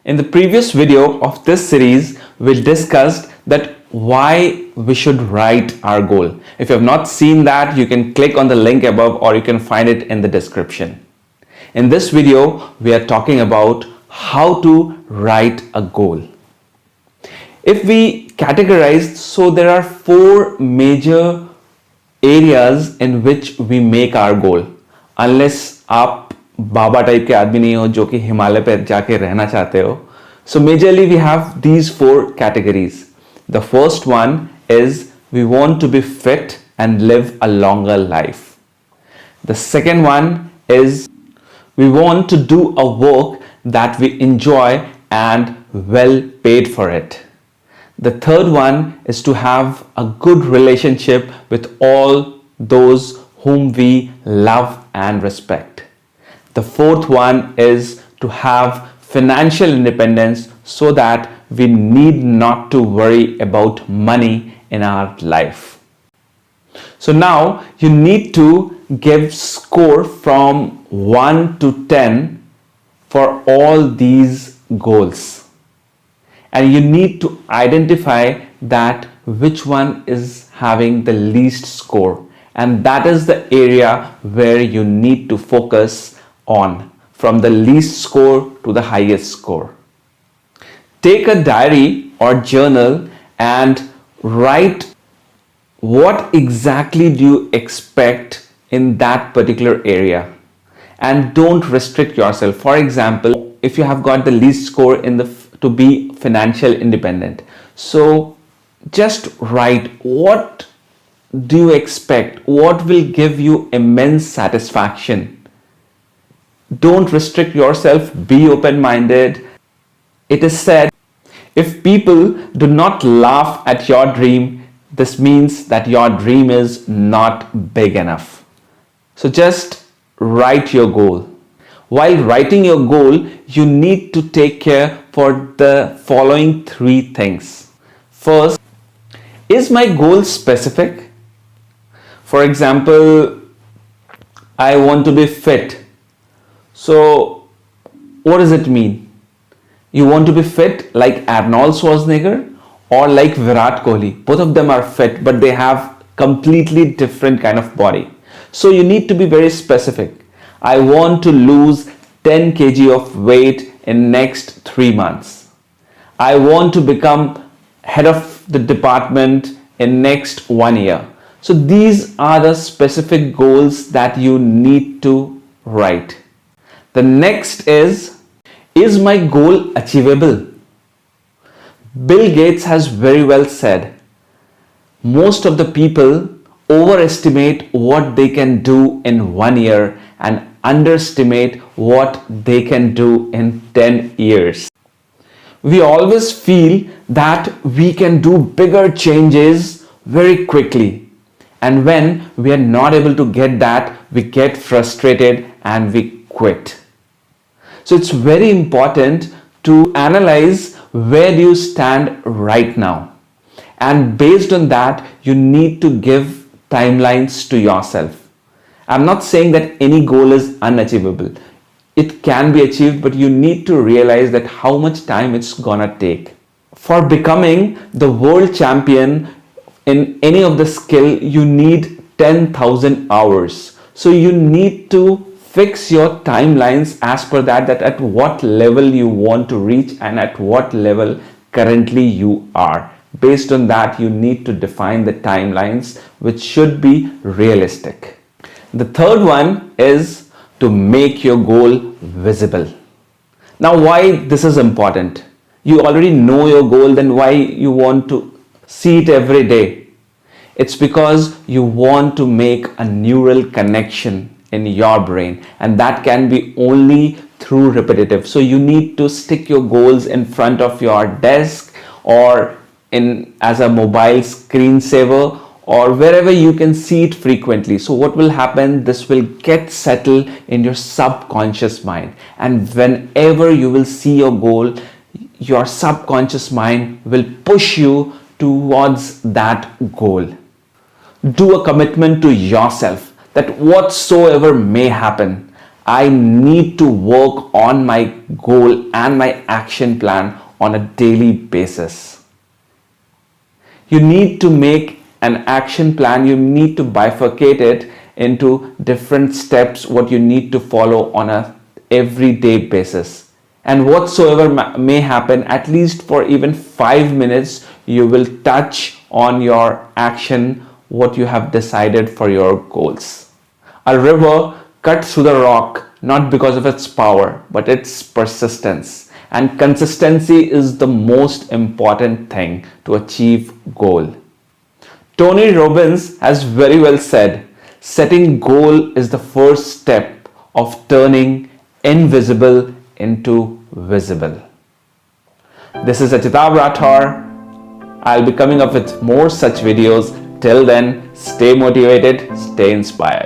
In the previous video of this series, we discussed that why we should write our goal. If you have not seen that, you can click on the link above or you can find it in the description. In this video, we are talking about how to write a goal. If we categorize, so there are four major areas in which we make our goal. Unless आप बाबा type के आदमी नहीं हो जो कि हिमालय पे जाके रहना चाहते हो. So majorly we have these four categories. The first one is we want to be fit and live a longer life. The second one is we want to do a work that we enjoy and well paid for it. The third one is to have a good relationship with all those whom we love and respect. The fourth one is to have financial independence so that we need not to worry about money in our life. So now you need to give score from 1 to 10 for all these goals. And you need to identify that which one is having the least score. And that is the area where you need to focus on, from the least score to the highest score. Take a diary or journal and write what exactly do you expect in that particular area, and don't restrict yourself. For example, if you have got the least score in to be financial independent, so just write what do you expect, what will give you immense satisfaction. Don't restrict yourself, be open-minded. It is said, if people do not laugh at your dream, this means that your dream is not big enough. So just write your goal. While writing your goal, you need to take care for the following three things. First, is my goal specific? For example, I want to be fit. So what does it mean? You want to be fit like Arnold Schwarzenegger or like Virat Kohli. Both of them are fit, but they have completely different kind of body. So you need to be very specific. I want to lose 10 kg of weight in next 3 months. I want to become head of the department in next 1 year. So these are the specific goals that you need to write. The next is my goal achievable? Bill Gates has very well said, most of the people overestimate what they can do in 1 year and underestimate what they can do in 10 years. We always feel that we can do bigger changes very quickly. And when we are not able to get that, we get frustrated and we quit. So it's very important to analyze where do you stand right now. And based on that, you need to give timelines to yourself. I'm not saying that any goal is unachievable. It can be achieved, but you need to realize that how much time it's gonna take. For becoming the world champion in any of the skill, you need 10,000 hours. So you need to fix your timelines as per that at what level you want to reach and at what level currently you are. Based on that, you need to define the timelines which should be realistic. The third one is to make your goal visible. Now, why this is important? You already know your goal, then why you want to see it every day? It's because you want to make a neural connection in your brain, and that can be only through repetitive. So you need to stick your goals in front of your desk or in as a mobile screensaver or wherever you can see it frequently. So what will happen, this will get settled in your subconscious mind, and whenever you will see your goal, your subconscious mind will push you towards that goal. Do a commitment to yourself that whatsoever may happen, I need to work on my goal and my action plan on a daily basis. You need to make an action plan. You need to bifurcate it into different steps what you need to follow on a everyday basis. And whatsoever may happen, at least for even 5 minutes, you will touch on your action, what you have decided for your goals. A river cuts through the rock not because of its power, but its persistence. And consistency is the most important thing to achieve goal. Tony Robbins has very well said, setting goal is the first step of turning invisible into visible. This is Achitav Rathor. I'll be coming up with more such videos. Till then, stay motivated, stay inspired.